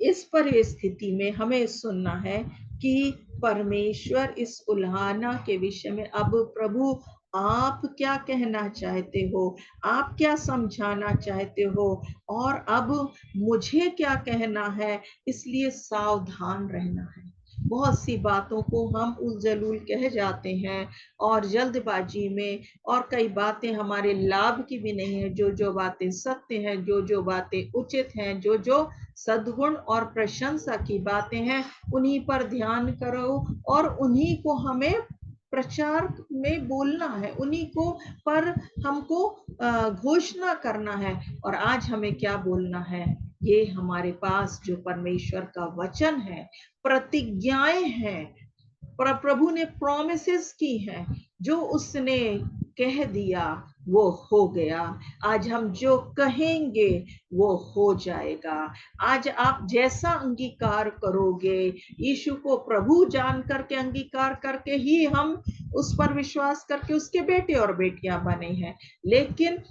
इस परिस्थिति में हमें सुनना है कि परमेश्वर इस उल्हाना के विषय में, अब प्रभु आप क्या कहना चाहते हो, आप क्या समझाना चाहते हो, और अब मुझे क्या कहना है, इसलिए सावधान रहना है। बहुत सी बातों को हम उलझुल कह जाते हैं और जल्दबाजी में, और कई बातें हमारे लाभ की भी नहीं है। जो जो बातें सत्य हैं, जो जो बातें उचित हैं, जो जो सद्गुण और प्रशंसा की बातें हैं, उन्हीं पर ध्यान करो और उन्हीं को हमें प्रचार में बोलना है, उन्हीं को पर हमको घोषणा करना है। और आज हमें क्या बोलना है, ये हमारे पास जो परमेश्वर का वचन है, प्रतिज्ञाएं हैं, प्रभु ने प्रॉमिसेस की हैं, जो उसने कह दिया वो हो गया। आज हम जो कहेंगे वो हो जाएगा। आज आप जैसा अंगीकार करोगे, यीशु को प्रभु जान करके अंगीकार करके ही हम उस पर विश्वास करके उसके बेटे और बेटियां बने हैं। लेकिन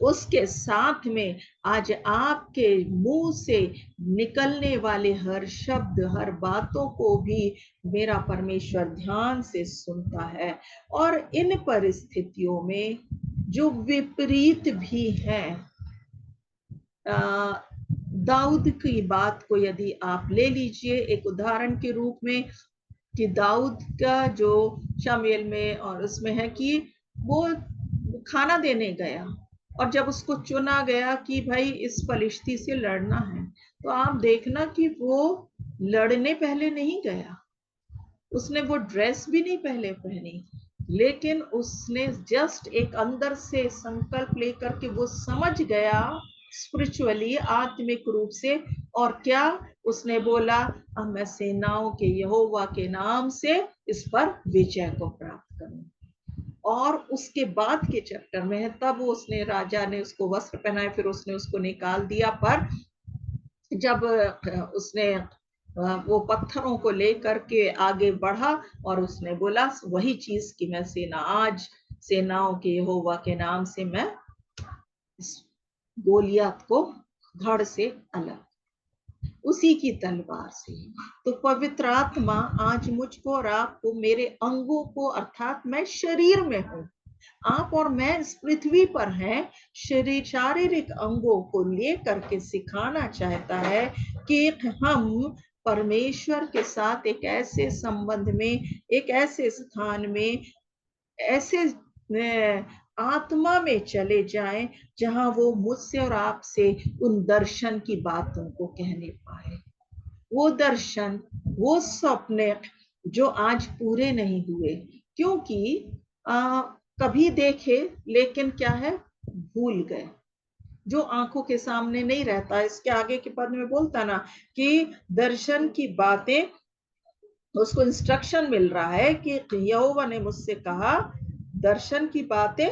उसके साथ में आज आपके मुंह से निकलने वाले हर शब्द, हर बातों को भी मेरा परमेश्वर ध्यान से सुनता है। और इन परिस्थितियों में जो विपरीत भी है, दाऊद की बात को यदि आप ले लीजिए एक उदाहरण के रूप में, कि दाऊद का जो शमूएल में और उसमें है कि वो खाना देने गया, और जब उसको चुना गया कि भाई इस फलिश्ती से लड़ना है, तो आप देखना कि वो लड़ने पहले नहीं गया, उसने वो ड्रेस भी नहीं पहले पहनी, लेकिन उसने जस्ट एक अंदर से संकल्प लेकर के वो समझ गया स्पिरिचुअली, आत्मिक रूप से, और क्या उसने बोला, अब मैं सेनाओं के यहोवा के नाम से इस पर विजय को प्राप्त करूं। और उसके बाद के चैप्टर में है, तब उसने, राजा ने उसको वस्त्र पहनाए, फिर उसने उसको निकाल दिया। पर जब उसने वो पत्थरों को लेकर के आगे बढ़ा और उसने बोला वही चीज कि मैं आज सेनाओं के यहोवा के नाम से मैं इस गोलियत को धड़ से अलग, उसी की तलवार से। तो पवित्र आत्मा आज मुझको और आपको, मेरे अंगों को, अर्थात मैं शरीर में हूं, आप और मैं इस पृथ्वी पर हैं, शरीर शारीरिक अंगों को लेकर के सिखाना चाहता है कि हम परमेश्वर के साथ एक ऐसे संबंध में, एक ऐसे स्थान में, ऐसे आत्मा में चले जाएं जहां वो मुझसे और आपसे उन दर्शन की बातों को कहने पाए। वो दर्शन, वो सपने जो आज पूरे नहीं हुए, क्योंकि कभी देखे लेकिन क्या है, भूल गए, जो आंखों के सामने नहीं रहता। इसके आगे के पद में बोलता ना कि दर्शन की बातें, उसको इंस्ट्रक्शन मिल रहा है कि यहोवा ने मुझसे कहा दर्शन की बातें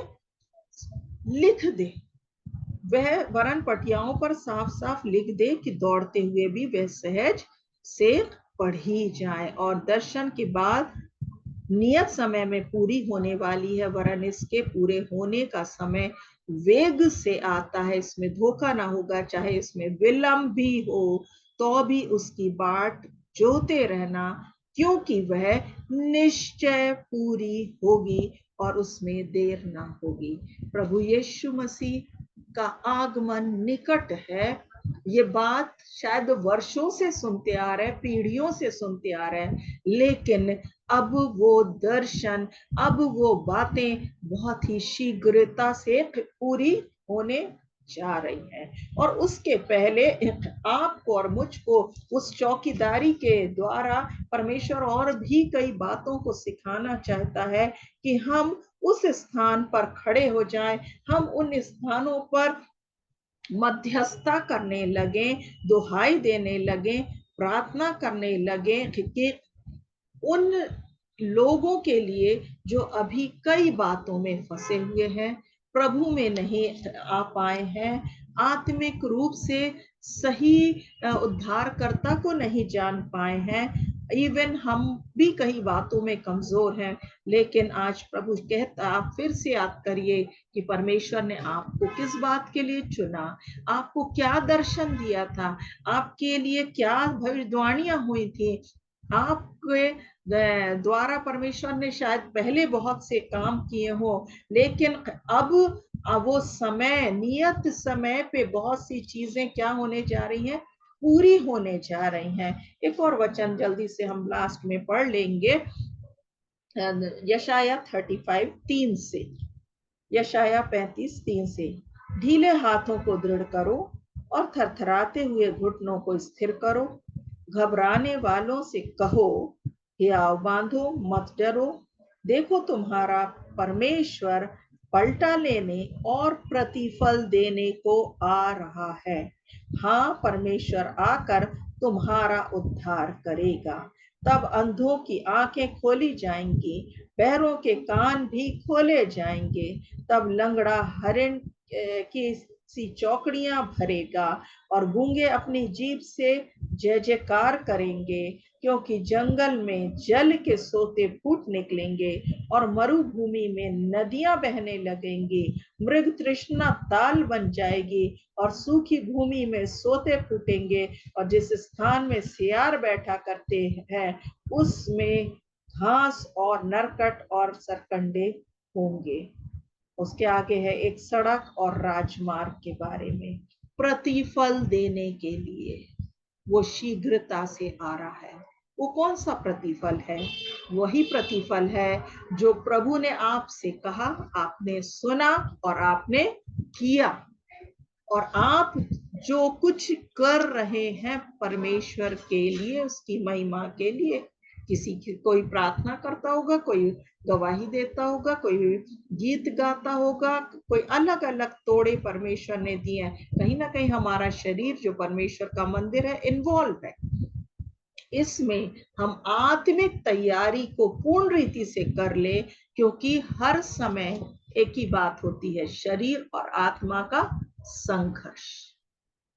लिख दे, वह वरन पटियाओं पर साफ साफ लिख दे कि दौड़ते हुए भी वह सहज से पढ़ी जाए। और दर्शन के बाद नियत समय में पूरी होने वाली है, वरन इसके पूरे होने का समय वेग से आता है। इसमें धोखा ना होगा, चाहे इसमें विलंब भी हो तो भी उसकी बाट जोते रहना, क्योंकि वह निश्चय पूरी होगी और उसमें देर ना होगी। प्रभु यीशु मसीह का आगमन निकट है। ये बात शायद वर्षों से सुनते आ रहे, पीढ़ियों से सुनते आ रहे हैं, लेकिन अब वो दर्शन, अब वो बातें बहुत ही शीघ्रता से पूरी होने जा रही है। और उसके पहले आपको और मुझको उस चौकीदारी के द्वारा परमेश्वर और भी कई बातों को सिखाना चाहता है कि हम उस स्थान पर खड़े हो जाएं, हम उन स्थानों पर मध्यस्थता करने लगे, दुहाई देने लगे, प्रार्थना करने लगे कि उन लोगों के लिए जो अभी कई बातों में फंसे हुए हैं, प्रभु में नहीं आ पाए हैं, आत्मिक रूप से सही उद्धारकर्ता को नहीं जान पाए हैं, इवन हम भी कई बातों में कमजोर हैं। लेकिन आज प्रभु कहता, आप फिर से याद करिए कि परमेश्वर ने आपको किस बात के लिए चुना, आपको क्या दर्शन दिया था, आपके लिए क्या भविष्यवाणियां हुई थी, आपके द्वारा परमेश्वर ने शायद पहले बहुत से काम किए हो, लेकिन अब वो समय, नियत समय पे बहुत सी चीजें क्या होने जा रही हैं, पूरी होने जा रही हैं। एक और वचन जल्दी से हम लास्ट में पढ़ लेंगे, यशाया 35:3 से, यशाया 35:3 से। ढीले हाथों को दृढ़ करो और थरथराते हुए घुटनों को स्थिर करो। घबराने वालों से कहो, हियाव बांधो, मत डरो, देखो तुम्हारा परमेश्वर पलटा लेने और प्रतिफल देने को आ रहा है। हाँ, परमेश्वर आकर तुम्हारा उद्धार करेगा। तब अंधों की आंखें खोली जाएंगी, बहरों के कान भी खोले जाएंगे। तब लंगड़ा हरिण की सी चौकड़ियां भरेगा और गूंगे अपनी जीभ से जय जयकार करेंगे, क्योंकि जंगल में जल के सोते फूट निकलेंगे और मरुभूमि में नदियां बहने लगेंगी। मृग तृष्णा ताल बन जाएगी और सूखी भूमि में सोते फूटेंगे, और जिस स्थान में सियार बैठा करते हैं उसमें घास और नरकट और सरकंडे होंगे। उसके आगे है एक सड़क और राजमार्ग के बारे में, प्रतिफल देने के लिए वो शीघ्रता से आ रहा है। वो कौन सा प्रतिफल है? वही प्रतिफल है जो प्रभु ने आपसे कहा, आपने सुना और आपने किया। और आप जो कुछ कर रहे हैं परमेश्वर के लिए, उसकी महिमा के लिए, किसी की कोई प्रार्थना करता होगा, कोई गवाही देता होगा, कोई गीत गाता होगा, कोई अलग अलग तोड़े परमेश्वर ने दिए हैं। कहीं ना कहीं हमारा शरीर जो परमेश्वर का मंदिर है इन्वॉल्व है इसमें। हम आत्मिक तैयारी को पूर्ण रीति से कर ले, क्योंकि हर समय एक ही बात होती है, शरीर और आत्मा का संघर्ष।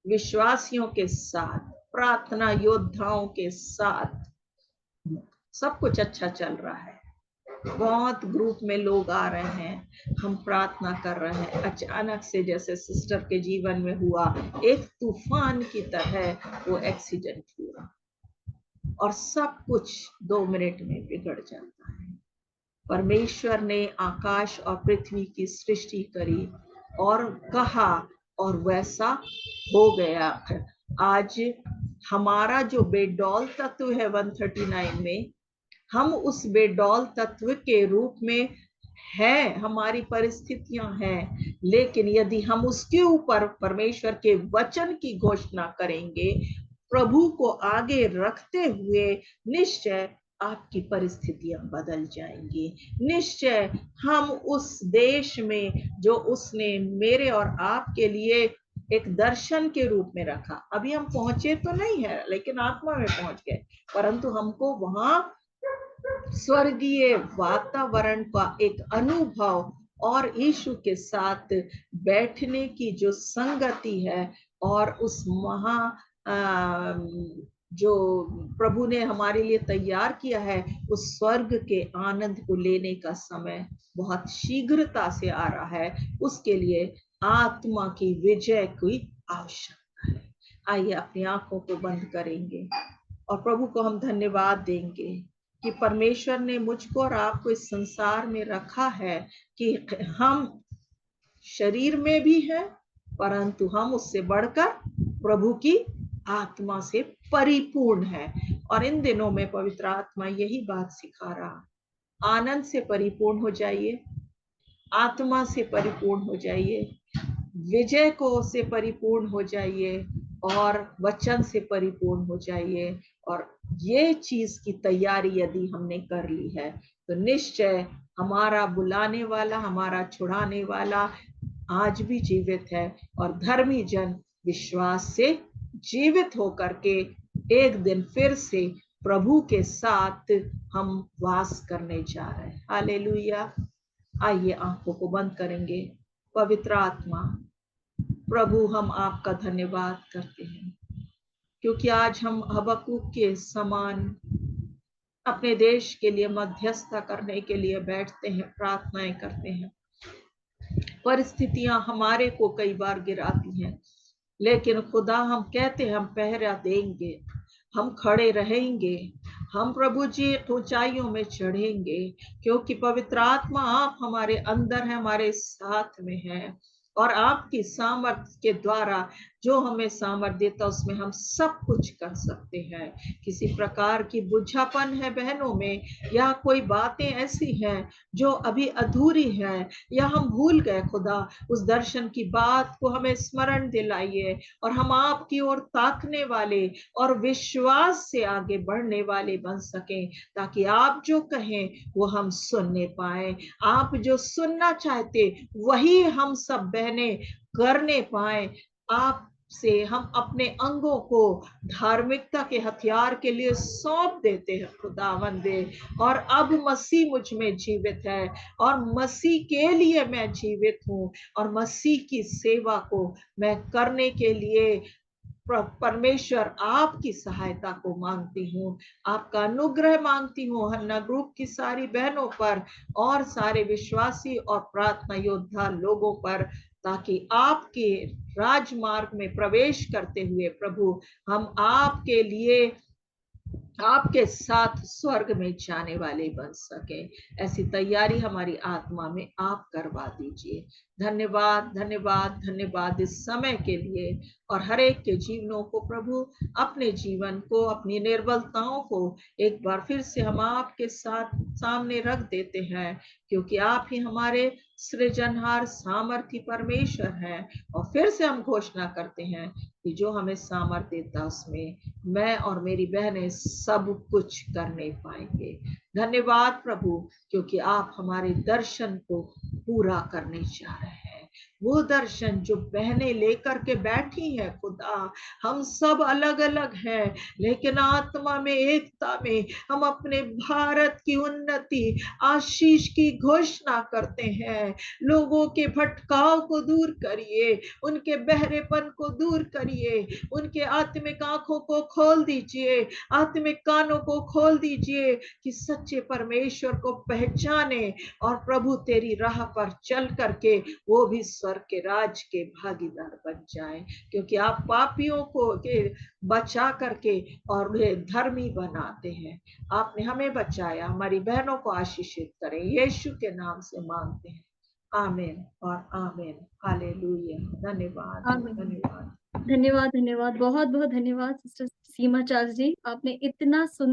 विश्वासियों के साथ, प्रार्थना योद्धाओं के साथ सब कुछ अच्छा चल रहा है, बहुत ग्रुप में लोग आ रहे हैं, हम प्रार्थना कर रहे हैं, अचानक से जैसे सिस्टर के जीवन में हुआ, एक तूफान की तरह वो एक्सीडेंट हुआ और सब कुछ 2 मिनट में बिगड़ जाता है। परमेश्वर ने आकाश और पृथ्वी की सृष्टि करी और कहा और वैसा हो गया। आज हमारा जो बेडौल तत्व है 139 में, हम उस बेडौल तत्व के रूप में है, हमारी परिस्थितियां हैं, लेकिन यदि हम उसके ऊपर परमेश्वर के वचन की घोषणा करेंगे, प्रभु को आगे रखते हुए, निश्चय आपकी परिस्थितियां बदल जाएंगी। निश्चय हम उस देश में जो उसने मेरे और आपके लिए एक दर्शन के रूप में रखा, अभी हम पहुंचे तो नहीं है, लेकिन आत्मा में पहुंच गए, परंतु हमको वहां स्वर्गीय वातावरण का एक अनुभव और यीशु के साथ बैठने की जो संगति है, और उस जो प्रभु ने हमारे लिए तैयार किया है, उस स्वर्ग के आनंद को लेने का समय बहुत शीघ्रता से आ रहा है। उसके लिए आत्मा की विजय की आवश्यकता है। आइए अपनी आंखों को बंद करेंगे और प्रभु को हम धन्यवाद देंगे कि परमेश्वर ने मुझको और आपको इस संसार में रखा है कि हम शरीर में भी हैं, परंतु हम उससे बढ़कर प्रभु की आत्मा से परिपूर्ण है। और इन दिनों में पवित्र आत्मा यही बात सिखा रहा, आनंद से परिपूर्ण हो जाइए, आत्मा से परिपूर्ण हो जाइए, विजय को से परिपूर्ण हो जाइए और वचन से परिपूर्ण हो जाइए। और ये चीज की तैयारी यदि हमने कर ली है तो निश्चय हमारा बुलाने वाला, हमारा छुड़ाने वाला आज भी जीवित है और धर्मी जन विश्वास से जीवित होकर के एक दिन फिर से प्रभु के साथ हम वास करने जा रहे हैं। हालेलुया। आइए आंखों को बंद करेंगे। पवित्र आत्मा, प्रभु हम आपका धन्यवाद करते हैं क्योंकि आज हम हबक्कूक के समान अपने देश के लिए मध्यस्थता करने के लिए बैठते हैं, प्रार्थनाएं करते हैं। परिस्थितियां हमारे को कई बार गिराती हैं, लेकिन खुदा हम कहते हैं हम पहरा देंगे, हम खड़े रहेंगे, हम प्रभु जी ऊंचाइयों में चढ़ेंगे क्योंकि पवित्र आत्मा आप हमारे अंदर है, हमारे साथ में है। और आपकी सामर्थ्य के द्वारा जो हमें सामर्थ्य देता उसमें हम सब कुछ कर सकते हैं। किसी प्रकार की बुझापन है बहनों में, या कोई बातें ऐसी हैं जो अभी अधूरी हैं या हम भूल गए, खुदा उस दर्शन की बात को हमें स्मरण दिलाइए और हम आपकी ओर ताकने वाले और विश्वास से आगे बढ़ने वाले बन सकें, ताकि आप जो कहें वो हम सुनने पाए। आप जो सुनना चाहते वही हम सब बहने करने पाए। आप से हम अपने अंगों को धार्मिकता के हथियार के लिए सौंप देते हैं खुदावंदे। और अब मसीह मुझ में जीवित है और मसीह के लिए मैं जीवित हूँ और मसीह की सेवा को मैं करने के लिए परमेश्वर आपकी सहायता को मांगती हूँ, आपका अनुग्रह मांगती हूँ हन्ना ग्रुप की सारी बहनों पर और सारे विश्वासी और प्रार्थना योद्धा लोगों पर, ताकि आपके राजमार्ग में प्रवेश करते हुए प्रभु हम आपके लिए आपके साथ स्वर्ग में जाने वाले बन सके। ऐसी तैयारी हमारी आत्मा में आप करवा दीजिए। धन्यवाद धन्यवाद धन्यवाद इस समय के लिए और हर एक के जीवनों को प्रभु, अपने जीवन को, अपनी निर्बलताओं को एक बार फिर से हम आपके साथ सामने रख देते हैं, क्योंकि आप ही हमारे सृजनहार सामर्थी परमेश्वर हैं। और फिर से हम घोषणा करते हैं कि जो हमें सामर्थ्य देता उसमें मैं और मेरी बहनें सब कुछ करने पाएंगे। धन्यवाद प्रभु, क्योंकि आप हमारे दर्शन को पूरा करने जा रहे हैं। वो दर्शन जो बहनें लेकर के बैठी हैं खुदा, हम सब अलग अलग हैं लेकिन आत्मा में एकता में हम अपने भारत की उन्नति आशीष की घोषणा करते हैं। लोगों के भटकाव को दूर करिए, उनके बहरेपन को दूर करिए, उनके आत्मिक आंखों को खोल दीजिए, आत्मिक कानों को खोल दीजिए कि सच्चे परमेश्वर को पहचाने और प्रभु तेरी राह पर चल करके वो भी स्वर्ग के राज के भागीदार बन जाए, क्योंकि आप पापियों को के बचा करके और उन्हें धर्मी बनाते हैं। आपने हमें बचाया, हमारी बहनों को आशीषित करें, यीशु के नाम से मांगते हैं, आमीन और आमीन। हालेलुया। धन्यवाद धन्यवाद धन्यवाद धन्यवाद, बहुत बहुत धन्यवाद सिस्टर सीमा चार्ल्स जी, आपने इतना सुंदर